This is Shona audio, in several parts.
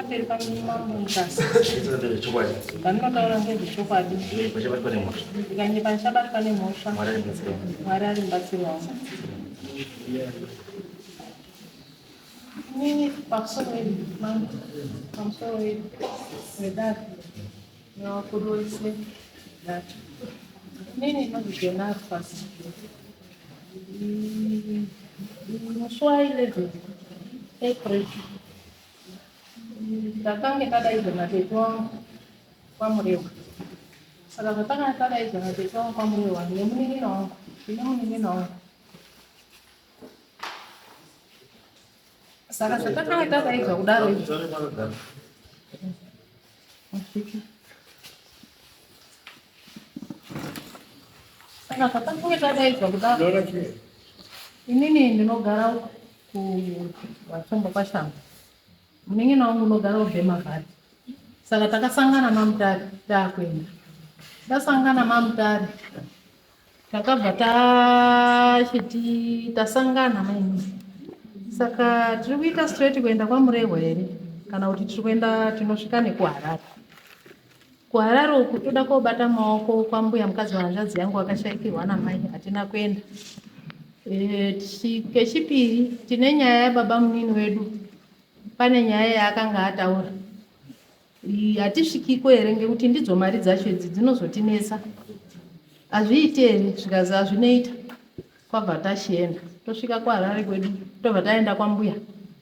peri pamwe Mutasa. Ndiri chokwadi. Ndinotaura ngezvechokwadi. Pachabatwa nemhosva. Ndikanyepa ndichabatwa nemhosva. Mwari ari mubatsiri wangu. Nini pamusoro wedare nevakuru vese dati nini inozvigenari pasi musi wa11 April ndakange tadaidzwa natete wangu kwaMurewa. Saka zvatakanga tadaidzwa natete wangu kwaMurewa nemunin'ina wangu saka zvatakanga tadaidzwa kudaro saka zvatakanga tadaidzwa kudaro inini ndinogara kuVatsombo kwaShango, munin'ina wangu unogara kuBhemavhari. Saka takasangana maMutare takuenda. Tasangana maMutare takabva tasangana maini. Saka tiri kuita straight kuenda kwaMurewa here kana kuti tiri kuenda tinosvika nekuHarare. KuHarare uku toda kobata maoko kwaMbuya mukadzi wahanzvadzi yangu akashaikirwa namai, hatina kuenda. Kechipiri tine nyaya yababa munini wedu, pane nyaya yaakanga ataura. Hatisvikiko here ngekuti ndidzo mari dzacho idzi dzinozotinesa. Hazviiti here zvikazi hazvinoita kwabva tashienda. Tosvika kuHarare kwedu tobva taenda kwaMbuya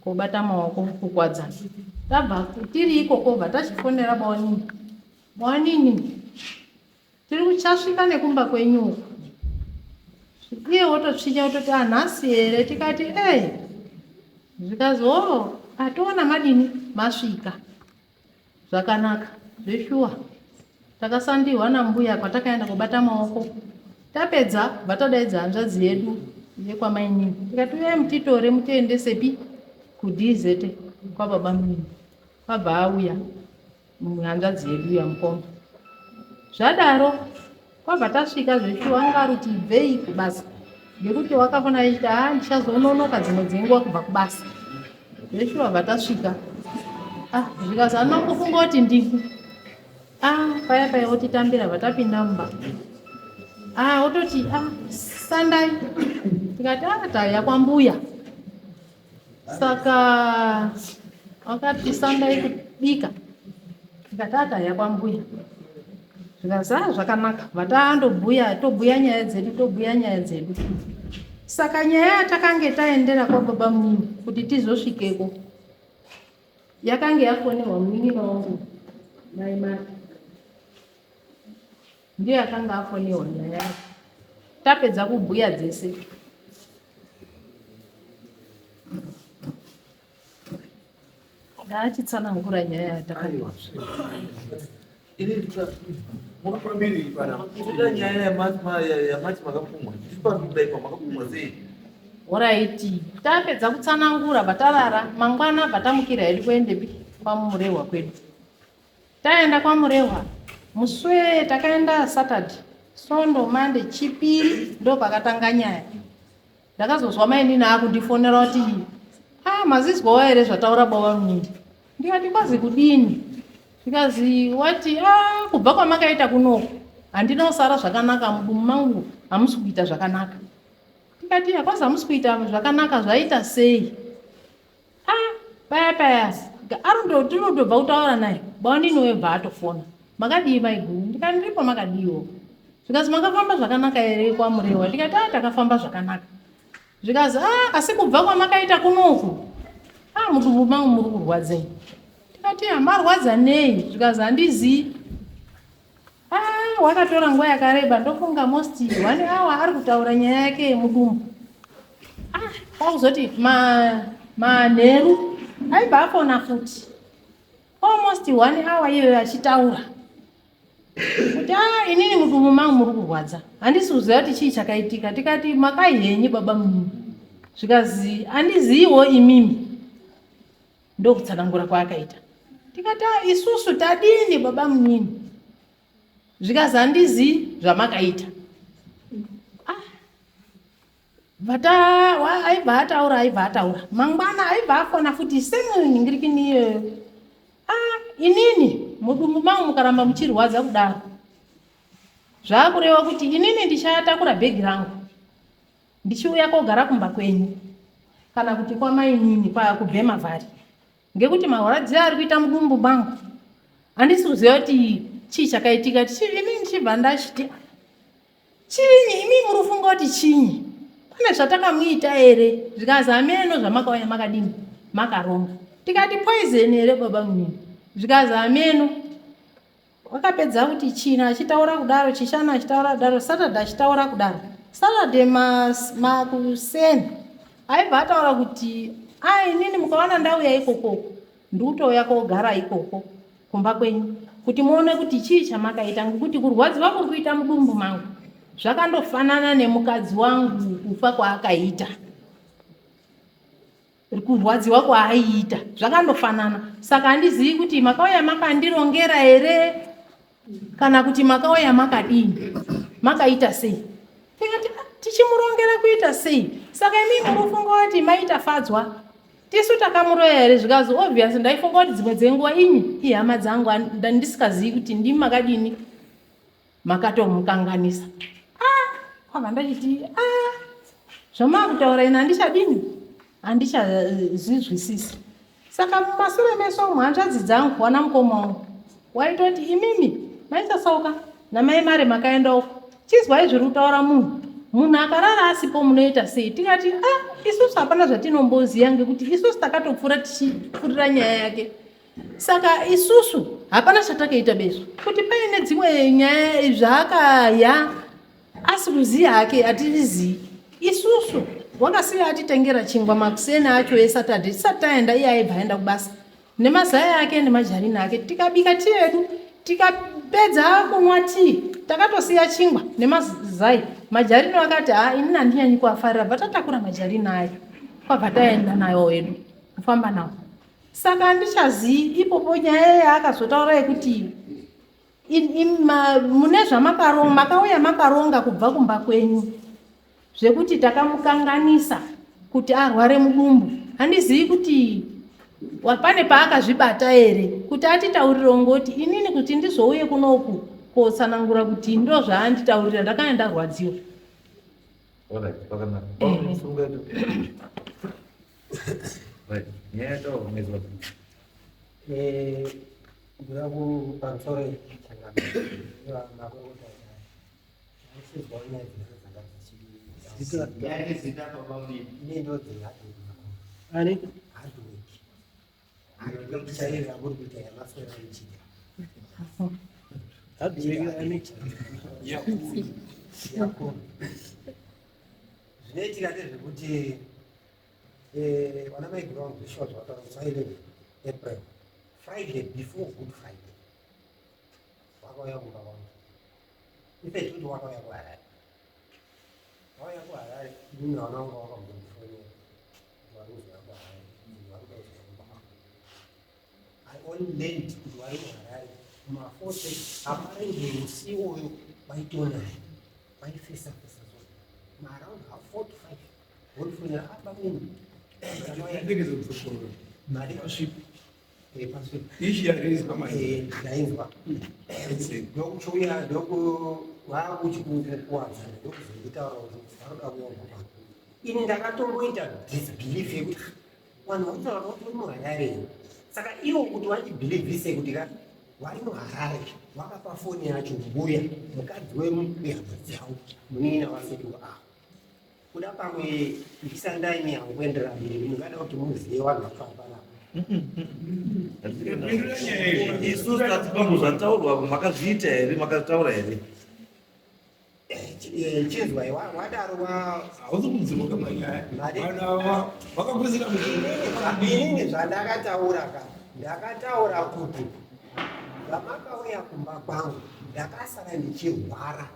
kobata maoko kukwadzana. Tabva tiri ikoko bva tachifonera bawanini tiri kuchasvika nekumba kwenyuko. Iye wotosvika wototi nhasi here, tikati zvikazi atoona madini masvika zvakanaka zveshuwa. Takasandirwa naMbuya kwatakaenda kobata maoko. Tapedza bva tadaidza hanzvadzi yedu yekwamainini tikati uyai mutitore mutiendesepi kuDZ kwababa munini. Kwabva auya hanzvadzi yedu yamukomba. Zvadaro kwabva tasvika zveshuwa angaruti ibvei kubasa ngekuti wakafana achiti ndichazononoka dzimwe dzenguva kubva kubasa. Zveshuwa bva tasvika zvikazi anongofunga kuti ndiku paya wotitambira bva tapinda mumba. Wototi sandai, tikati tauya kwaMbuya. Saka wakati sandai kubika, tikati tauya kwaMbuya. Zvikazi zvakanaka, bva tobhuya nyaya dzedu. Saka nyaya yatakange taendera kwababa munini kuti tizosvikeko yakange yafonerwa munin'ina wangu mai ndiye akanga afonerwa nyaya yake. Tapedza kubhuya dzese ndachitsanangura nyaya yatakange oraiti. Tapedza kutsanangura batarara mangwana batamukira hedu kuendepi kwaMurewa kwedu. Taenda kwaMurewa muswe takaenda Saturday, Sondo, Monday, Chipiri ndo pakatanga nyaya. Ndakazozwa mainini akundifonera kuti mazizwawo here zvataura baba munini. Ndikati kwazi kudini? Zvikazi wati kubva kwamakaita kunoku handinosara zvakanaka mudumu mangu, hamusi kuita zvakanaka. Tikati kwazi hamusi kuita zvakanaka, zvaita sei? Paya tinotobva kutaura naye bawanini webva atofona. Makadii maiguru? Ndikati ndipo makadiiwo. Zvikazi makafamba zvakanaka here kwaMurewa? Tikati takafamba zvakanaka. Zvikazi asi kubva kwamakaita kunoku mudumbu mangu muri kurwadzei. Tikati marwadza nei? Zvikazi handizii. Wakatora nguva yakareba, ndofunga most 1 hour ari kutaura nyaya yake yemudumbu. Kwakuzoti manheru aibva afona futi almost 1 hour iyoyo achitaura kuti inini mudumbu mangu muri kurwadza, handisi kuziva kuti chii chakaitika. Tikati makaihenyi baba munini? Zvikazi handiziiwo imimi. Ndokutsanangura kwaakaita. Tikati isusu tadini baba munini? Zvikazi handizii zvamakaita. aibva ataura mangwana aibva afona futi semuningirikini iyoyo. inini mudumbu mangu mukaramba muchirwadza kudaro, zvakureva kuti inini ndichatakura bhegi rangu ndichiuya kogara kumba kwenyu kana kuti kwamainini kubhema vhari, ngekuti marwadziro ari kuita mudumbu mangu handisi kuziva kuti chii chakaitika. Inini ndichibva ndachiti chinyi, imi muri kufunga kuti chinyi, pane zvatakamuita ere? Zvikazi ameno zvamakauya makadini makaronga. Tikati poison ere baba munini? Zvikazi ameno. Wakapedza kuti china achitaura kudaro, chishana achitaura kudaro, Saturday achitaura kudaro. Saturday makuseni aibva ataura kuti inini mukaona ndauya ikoko ndikutouya kogara ikoko kumba kwenyu kuti muone kuti chii chamakaita, ngekuti kurwadziwa kuri kuita mudumbu mangu zvakandofanana nemukadzi wangu kufa kwaakaita. Kurwadziwa kwaaiita zvakandofanana. Saka handizivi kuti makauya makandirongera ere kana kuti makauya makadini, makaita sei. Tikati tichimurongera kuita sei? Saka imi murufunga kuti maita fadzwa, tisu takamuroya ere? Zvikazi obviously ndaifunga kuti dzimwe dzenguva inyi hama dzangu ndisikazivi kuti ndimi makadini makatomukanganisa. Kwabva ndachiti zvamakutaura ina handichadini, handichazvizwisisi. Saka mumashure meso umu hanzvadzi dzangu wana mukoma wangu waitoti imimi maisasauka namai mari makaenda uko, chizwai zviri kutaura munhu akarara asipo munoita sei? Tikati isusu hapana zvatinomboziva ngekuti isusu takatopfuura tichipfurira nyaya yake. Saka isusu hapana chatakaita besu kuti paine dzimwe nyaya zvaakaya asi kuziya hake hatizii. Isusu wakasiya atitengera chingwa makuseni acho eSaturday tisati taenda, iye aibva aenda kubasa nemazaya ake nemajarina ake, tikabika tii yedu tikapedza kunwa tii takatosiya chingwa nemazai. Majarino akati inini handinyanyi kuafarira, bva tatakura majarina ayo kwabva taenda nayo edu kufamba nawo. Saka handichazivi ipopo nyaya yaakazotaura yekuti mune makauya makaronga kubva kumba kwenyu zvekuti takamukanganisa kuti arware mudumbu. Handizivi kuti pane paakazvibata ere kuti atitaurire ngoti inini kuti ndizouye kunoku kotsanangura kuti ndo zvaanditaurira ndakanga ndarwadziwa. Zvinoitika ndezvekuti vana vaigura vangu zvishwa zvavataura 11 April, Friday before Good Friday, wakauya kumba vangu. Ife kuti wakauya kuHarare, wauya kuHarare ndine vana vangu vakambofonera vari kuzoya kuHarare, vari kuzoya kumba vangu. I only learned kuti vari kuHarare mafote aparenge musi uyu vaitonaya vaifesa fesa zvo maaround 4 to 5 vorifonera apa mini mari pasvipi ndainzwa ndokuchouya vakuchikukuwadza ndokuzonditaura kuti varoda kuyaaa ini ndakatomboita disbelief yekuti vanhu vataura kuti uri muHarare. Saka ivo kuti vachibhilivhise kuti vari muHarare vakapa foni yacho mbuya mukadzi wehama dzavo munina vasetu kuda pamwe ndisandaini yangu kuenderera mberi mungada kuti muzive vanhu vakafamba navo. Isusu tatipambo zvataurwa makazviita here, makataura here? Chinzwai wadaro hausi kudzimuka manyaya vana vakapesera inini zvandakataura ndakataura kuti vamakauya kumba kwangu ndakasara ndichirwara,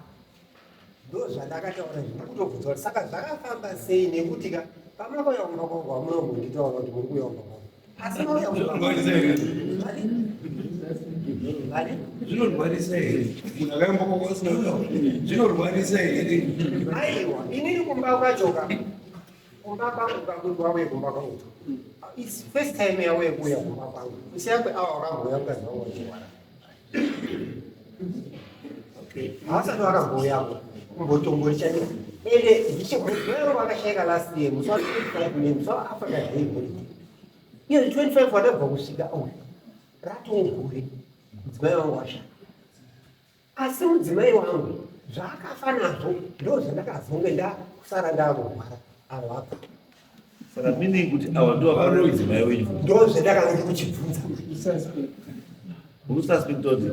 ndo zvandakataura zvinokutobvunza kuti saka zvakafamba sei nekuti pamakauya kumba kwangu hamunombonditaura kuti muri kuuya kumba kwangu asi mauya zvinorwarisa here munhu akaimbokokosinaa zvinorwarisa here? Aiwa inini kumba kwachoka kumba kwangu kakuti wauye kumba kwangu it's first time yawe kuya kumapanga usiyakwe awakamboya mukazvaona okay asati wakamboya kumbotombori chane ende ndichibhuyo wakashayika last year musi wa 25 musi wa Africa Day holiday iyo 25 watabva kusvika ratongore mudzimai wangu washa asi mudzimai wangu zvakafa nazvo ndo zvandakazonge ndakusara ndakurwara avo apa saka meaning kuti awa ndo vakaona mudzimai wenyu ndo zvandakanga ndikuchibvunza ususpected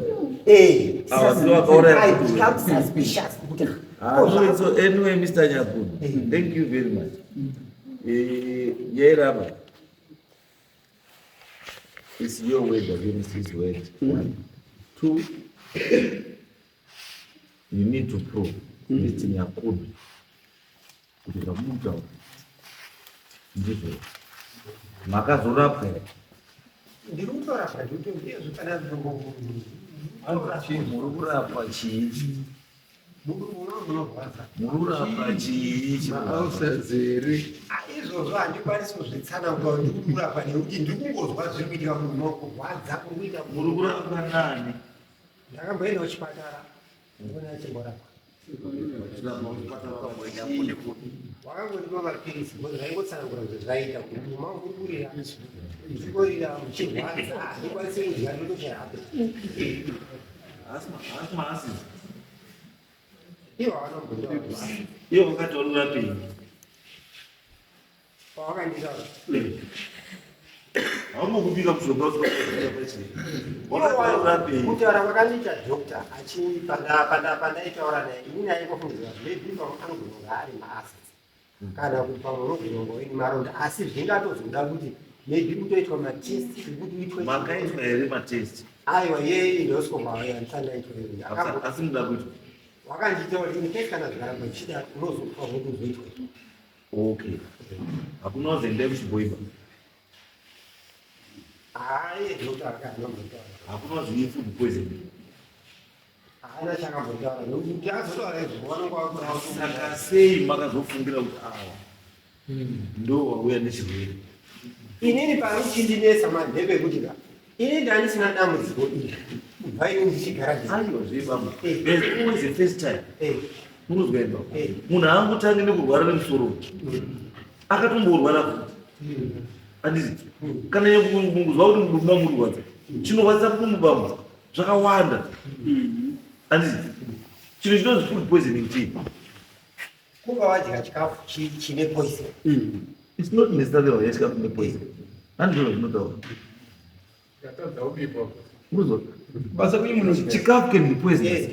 suspicious kuti so anyway Mr. Nyakudu, thank you very much. Yairaba, it's your word against his word. 1, 2, you need to prove Mr. Nyakudu kuti kamuta ndizvo makazorapwa ndiri kutorapwa nditozviye zvifananidzo muri kurapwa chii mururapa chii mausazere izvozvo handikwanisi kuzvitsanangura ndiri kurapa nekuti ndiri kungozwa zviri kuitika munhu nokurwadza kurikuita muri kurapwa nani ndakamboenda kuchipatara ndikona chimborapa wakangondipa mapirisi bcause zvaingotsanangura kuti zvaita kuti mumangururira ndichikorira muchirwadza handikwanisi kudya ndotochirape asi ivo vanombondiwa iyo wakati warurapei pawakanditaura haumokubika kuzoba wakarurapei kutaura kwakandiita dhokta pandaitaura naye ini naikofungidzira maybe pamukangononga ari maasets kana kuti pamunogonyonga ini maronda asi zvingatozoda kuti maybe kutoitwa matest ekuti uitwe makaitwa here matest aiwa yeindoscopasi ndisandaitwa asi muda kuitwa wakandiita kuti ini kesi kana zvikaramba zvichida unozopa kuti uzoitwa okay hakuna wazendai kuchiboiba hayi dhokta akanombotaura hakuna wazvii food poisoning haana chakambotaura nokuti azotaura saka sei makazofungira kuti awa ndo wauya nechirwere inini panochindinesa mandebe kuti ka ini ndanisina dambudziko iri kubva ini ndichigara aiwa zvebaba always the first time unozwa iba munhu haangutangi nekurwara nemusoro akatomborwara futi handizi kana kuzwa kuti mudumba murwadza chinorwadza mudumbu zvakawanda handizi chinhu chinonzi food poisoning chii kuva wadya chikafu chine poison it's not necessarily wadya chikafu chine poison handizvo zvinotaura unozwa basa kuti munhu chikafu can be poisonous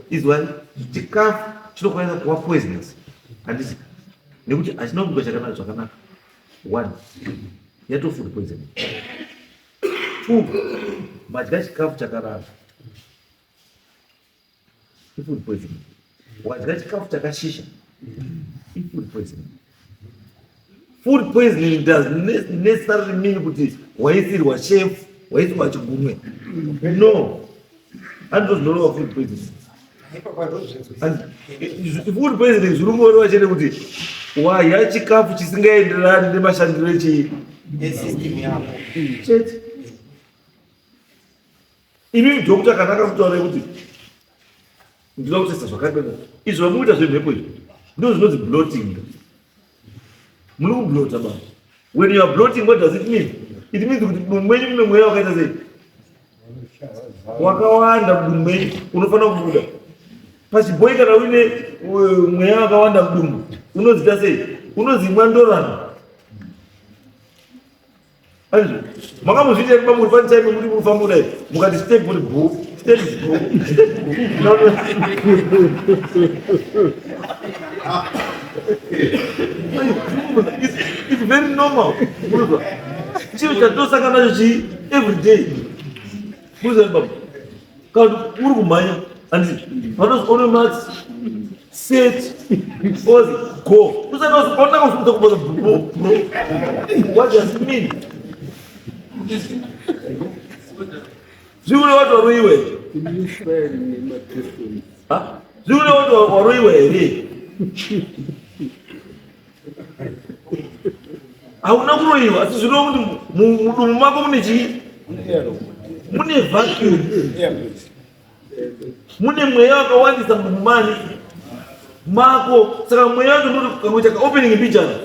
izwai chikafu chinokwanisa kuva poisonous handisi nekuti hachina kudya chakanaka zvakanaka 1 yato food poisoning 2 madya chikafu chakarara ifood poisoning wadya chikafu chakashisha ifood poisoning food poisoning does necessarily mean kuti waisirwa chef waisirwa chigumwe no handizvo zvinoreva food poisoning food poisoning zviri kungoreva chete kuti wadya chikafu chisingaenderani nemashandiro echii esystem yako chete imi dhokta kana akamutaura kuti ndinoda kutesta zvakadana izvo vamuita zvemhepo izvo ndo zvinonzi bloating muri kublota baba when you are bloating what does it mean it means kuti mumwe wenyu mune mweya wakaita sei wakawanda mudumbu menyu unofanira kubuda pachibhoi kana uine mweya wakawanda mudumbu unozita sei unonzi mwandorana anizvo makamuzviita kuti pamuri pane time muri kufamba kudai mukati step kuti bhu step bhu it's very normal unozwa chinhu chatosangana nacho chii every day unozwa baba kana kuti uri kumhanya handisi panozoone mats set ozi go usakaonaka kusukuta kubaza bro what does it mean zviune watu waroiwe zviune watu waroiwe here hauna kuroiwa asi zvinova kuti mudumbu mako mune chii? Mune vacuum, mune mweya wakawandisa mumani mako. Saka mweya wacho ndoti kakuita ka opening mbichana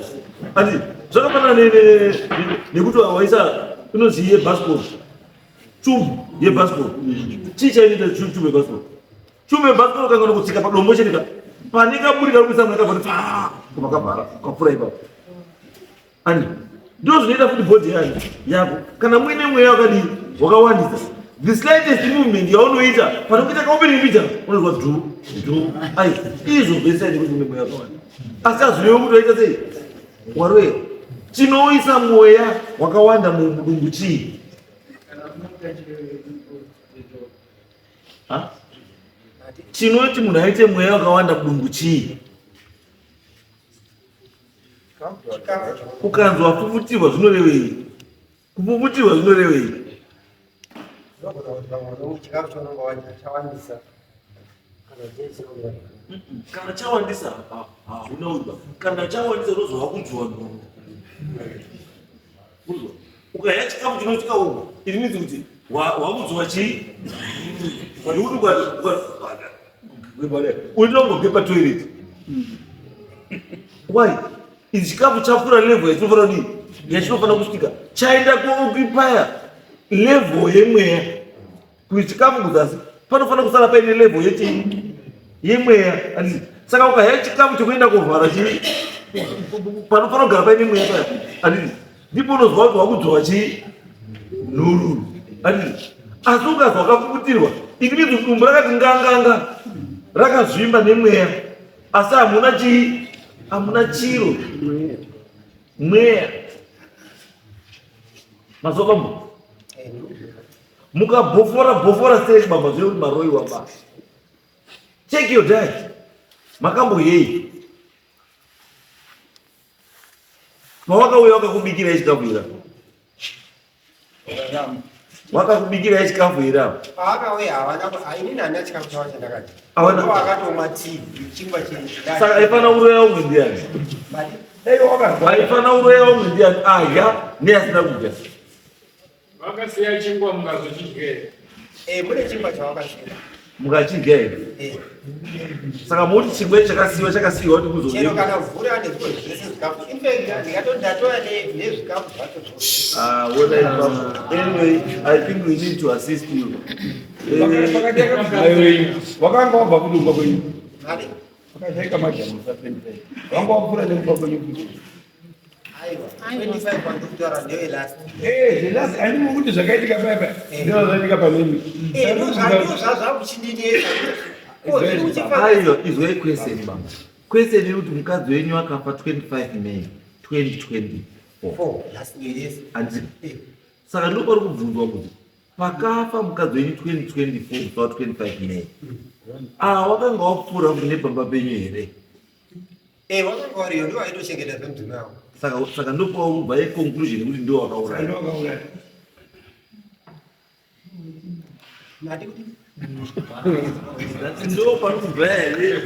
ati zvakafanana nekuti waisa inonzi yebhasikoro, chumbu yebhasikoro. Chii chainoita chumbu yebhasikoro? Chumbu yebhasikoro kangana kutsika padombo chenika pane kaburi kari kuisa mweya kabva kumakabhara kapfura ipapo. Ani ndo zvinoita kuti bhodhi yako kana muine mweya wakadii wakawandisa, the slightest movement yaunoita panokuita kaopening mbichana unozwa dhu ai izvo beside kuti une mweya wakawanda. Asi azvinewo kuti waita sei waroya. Chinoisa mweya wakawanda mudumbu chii? Chinoti munhu aite mweya wakawanda mudumbu chii? Ukanzwa kufufutirwa zvinorevei? Kufufutirwa zvinorevei? Kana chawandisa hauna uba. Kana chawandisa unozwa wakudzwa nhungu. Ukaya chikafu chinotyika uku it means kuti wakudzwa chii? Unogoge patoilet. Why? Ichi chikafu chapfuura level yachinofanira kudii? Yachinofanira kusvika. Chaenda kuoccupy level yemweya. Kuti chikafu kuzasi panofanira kusara paine level yechii? Yemweya. Saka ukaya chikafu chekuenda kuvhara chii? Panofanira kugara paine mweya paya. Ndipo unozwa kuti wakudzwa chii? Nhururu. Asi ukazwa wakafufutirwa it means dumbu rakati nganganga rakazvimba nemweya asi hamuna chii? Hamuna chiro mweya. Mazobambo mukabhofora sei bamba zvekuti maroiwa ba. Check your diet. Makamboyei pawakauya wakakubikira chikafu ira? Wakakubikira chikafu ira? Paakauya hainini hana chikafu chawo chandakati. Akatomwa tii chingwa chii. Saka aifana uroya umwe ndiani? Aifana uroya umwe ndiani? Adya neasina kudya. Vakasiya chingwa mukazochidya. Mune chingwa chawakasiya. Mukachidya here? Saka muti chingwa chakasiyiwa kuti kuzodii? Chero kana vhura nezvimwe zvese zvikafu. In fact ndikatondatoya nezvikafu zvacho. Anyway, I think we need to assist you. Wakanga wabva kudumba kwenyu? Wakashaika majamu musapendera. Wanga wapfuura nemumba kwenyu? Aiwa, 25 pandokutaura ndewe last. Last handimo kuti zvakaitika papa. Ndizvo zvaitika pamimi. Zvakuchindinesa. Aiwa, izwai question baba. Question iri kuti mukadzi wenyu akafa 25 May 2024. Last year. Saka ndipo pari kubvunzwa kuti pakafa mukadzi wenyu 2024 kuva 25 May. Wakanga wapfuura kune baba penyu here? Wakanga wariyo ndiwo aitochengeta zvemudhumi wavo. Saka ndipo ubva conclusion kuti ndiwo wakauraya. Ndo panobva here.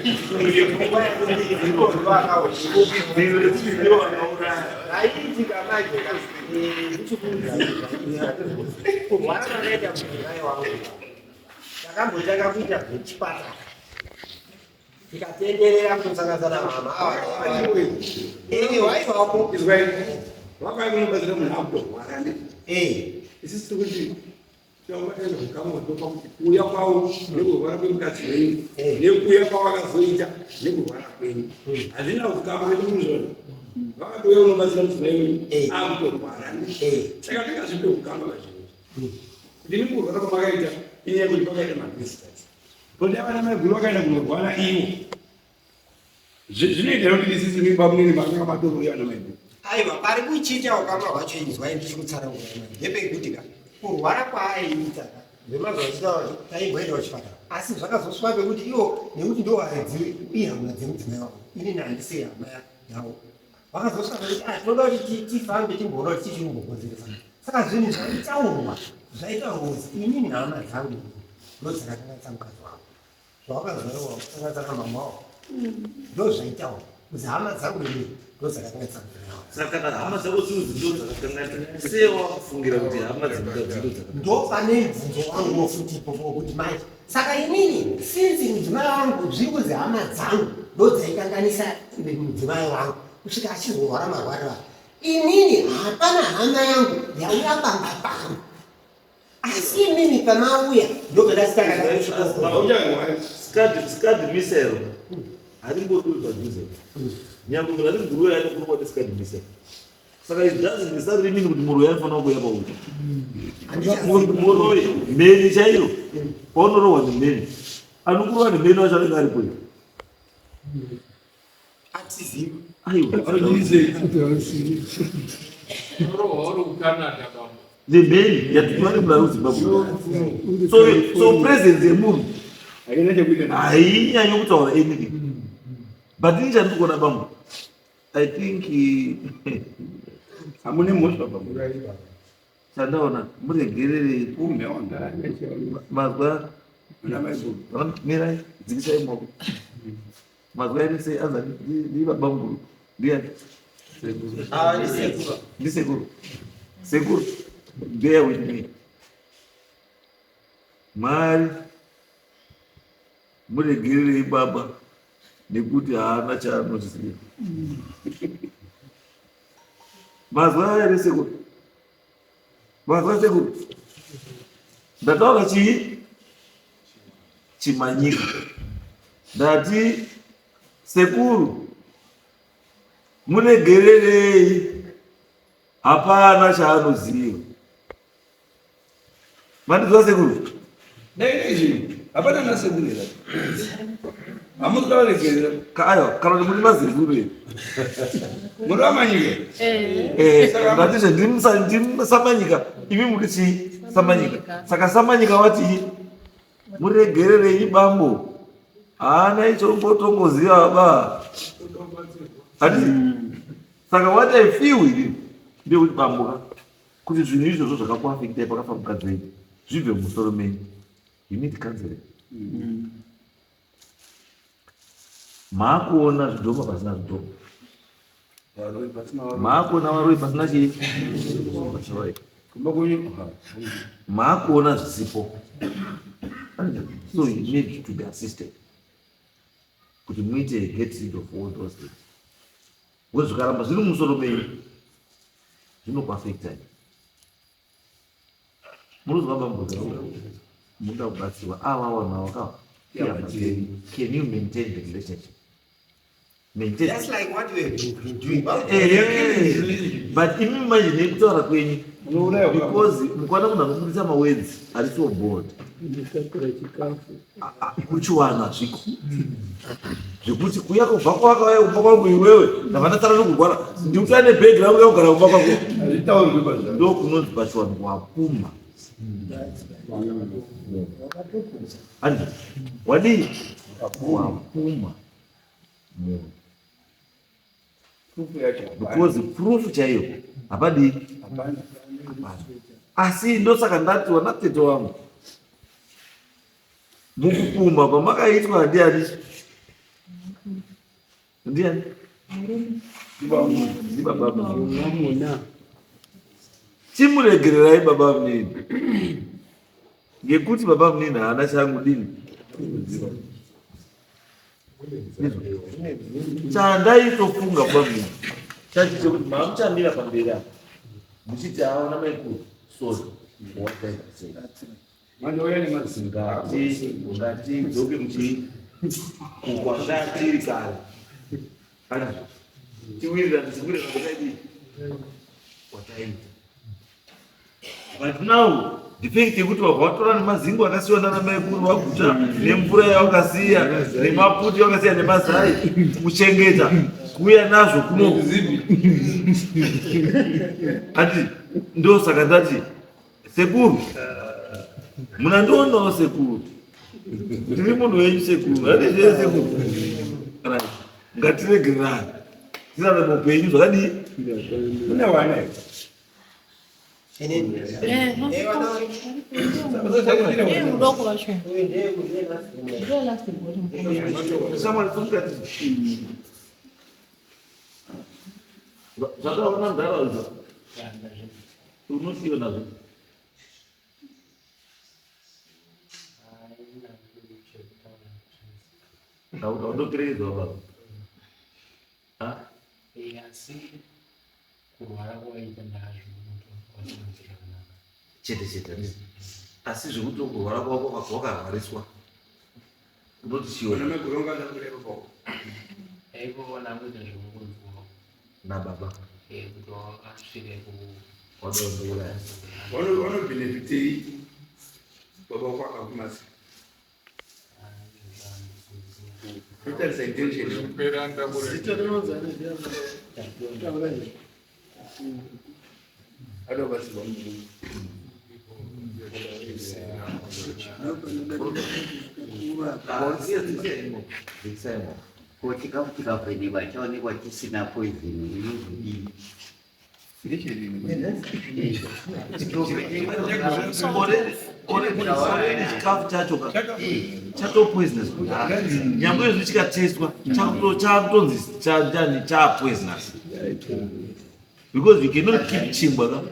Takambotanga kuita zvechipatara tikatenderera kunosangana mama waivapo wakaimunobatsira munhu akutorwara ne isisi tiri kuti tiaenda kukamwa topa kuti kuuya kwavo nekurwara kwemukadzi wenyu nekuuya kwavakazoita nekurwara kwenyu hazvina kukama kwedu muzvona vakatouya unobatsira mudzimai wenyu akutorwara ne saka tikazvipe kukama kazvinji kuti nekurwara kwamakaita inyaya kuti pakaita mavisitasi kuti avana maiguru vakaenda kunorwara ivo zvinoita kuti isisi mimba munini makanga matorori vana maiguru. Aiwa, pari kuchiita ukama hwacho inzwai ndichikutsarangurai ndepekuti kurwara kwaaiita vemazuva achitaura taimboenda kuchipatara asi zvakazosvika pekuti ivo nekuti ndo varedziwe ihama dzemudzimai wavo inini handisei hama yavo vakazosvika pekuti tinoda kuti tifambe timboona kuti tichirumbokonzeresana saka zvinhu zvaitaurwa zvaita ngozi inini hama dzangu ndo dzakakanganisa mukadzi wavo zvawakazorewa kusanganisana mama wavo ndo zvaitaurwa kuti hama dzangu ini ndozakakanganisa saka kana hama dzako dziri ndo dzakakanganisa sewa kufungira kuti hama dzemukadzi ndo dzakakanganisa ndo pane bvunzo wangu nofutipo kuti manje saka inini sinzi mudzimai wangu zviri kunzi hama dzangu ndo dzaikanganisa mudzimai wangu kusvika achizorwara marwarira inini hapana hama yangu yauya banga pangu asi inini pamauya sikadhimisero haringodiwi padhuze nyangwe ngati nguruwe yacho kunokwati sikadhimisero saka it doesn't necessarily mean kuti muruwe anofanira kuuya pauta muroyi mheni chaiyo paunorohwa nemheni anokurohwa nemheni wacho anenge ari kwei atizivi nemheni yatinoane mulari kuzimbabwe so presence yemunhu hainyanyo kutaura anything but ini chandiri kuona bambo I think hamune mhosva chandaona muregerere mazwa mirai dzikisai moko mazwa ene sei anza ndibabanguru ndiani ndisekuru sekuru bear with me mwari muregererei baba nekuti haana chaanoziva mazwa ere sekuru mazwa sekuru ndataura chii chimanyika ndati sekuru muregererei hapana chaanoziva mandizwa sekuru hapana nasekurira hamutavaregerera kayo kana kuti muri mazirikuru muri vamanyika ngatizve ndiri samanyika imi muri chii samanyika saka samanyika wati muregererei bambo haana ichombotongoziva ba hati saka what I feel with it ndekuti bambo kuti zvinhu izvozvo zvakakuafektai pakafambuka dzei zvibve musoro menyu you need counseling maakuona zvidhoma pasina zvidhoma maakuona varoi pasina chii maakuona zvisipo so you need to be assisted kuti muite get rid of all those things wezvikaramba zviri musoro menyu zvinokuafektai munozwa bambuka muda kubatsirwa ava vanhu avakawa can you maintain the relationship? Maintain. That's like what we have been doing. But imagine kutaura kwenyu because mukwana kuna kuburitsa mawenzi ari so bored kuchiwana zviko zvekuti kuya kubva kwakauya kumba kwangu iwewe ndavandatara nokurwara ndiutane background yakugara kumba kwangu ndo kunonzi pachiwanhu wapuma andi wadii wapuma munhu because proof chaiyo hapadii asi ndosaka ndati wana tete wangu mukupuma pamakaitwa ndiani ndiani ndibaba chimuregererai baba munini ngekuti baba munini haana changu dini chandaitofunga kwamini chachi chekuti maamuchamira pamberi apa muchiti aona maikuru sori ngati dzoke muchikukwangatiri kare tiwirirana zikuriranaakaidi wataita but now depende yekuti wabva watora nemazingo akasiyana namaikuru waguta nemvura yawakasiya nemaputi yawakasiya nemazai kuchengeta kuuya nazvo kuno ati ndosaka ndati sekuru munandionawo sekuru ndiri munhu wenyu sekuru atizvee sekuru ngatiregererane tisana mupenyu zvakadii kune wana Someone look at it. zvakaona ndaraunda unosiyo nazvo unoperekedzwa baba asi kurwara kwaita ndazvo chete asi zvekuti kurwara kwako wakarwariswa unoti chiona aivona kuita zvemukunzwa nababa kuti wakasvike wadonzera vanobhenefitei baba wako akakumasa totarisa intention kupera adobatsirwa chikafu chikavhenekwa chaonekwa chisina poison chikafu chacho chatopoisonous nyangwe izvi chikatestwa chakutonzi chapoisonous because you cannot keep chingwa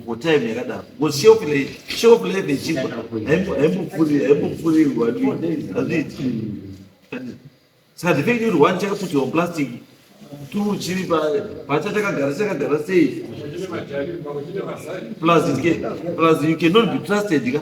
for time yakadaro because shelf life yechingwa haimupfurirwa azviti saka the fact kuti one chakaputiwa plastic two chiri chakagara sei plus you cannot be trusted ka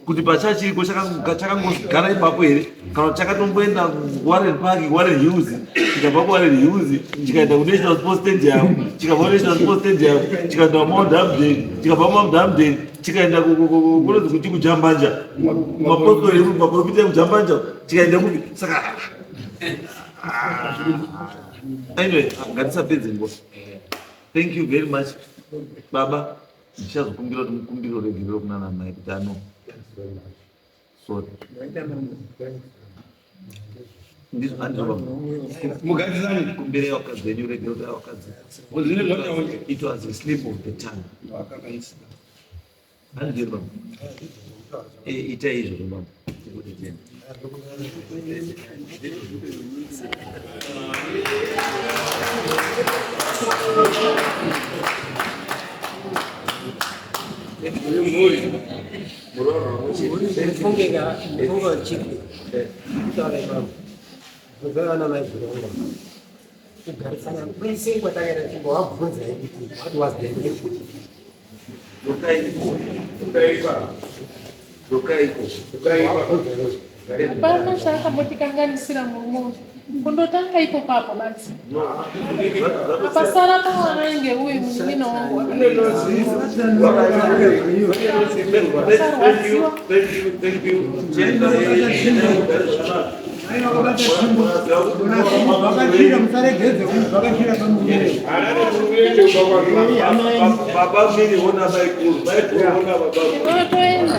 kuti pachachiriko chakangogara ipapo here kana chakatomboenda Warren Park Warren Hills chikabva kuWarren Hills chikaenda kuNational Sports Stadium chikabva kuNational Sports Stadium chikaenda Mount Hamden chikabva Mount Hamden chikaenda kunozi kuti kujambanja maprofita ekujambanja chikaenda kupi saka anyway ngatisapedze nguva. Thank you very much baba ndichazokumbira kuti mukumbiro regiro kunana mai kuti ano sorry ndizvo andinoba mugadzirani kumbire wakadzi wenyu regiro kuti wakadzi it was a slip of the tongue andizvo baba itai izvo baba tikutitenda Hapana chakamotikanganisira murumoto kundotanga ipo papo basi apasara pawanenge uyu mwingine wangu baba mimi ona baikuru ona baba inotoenda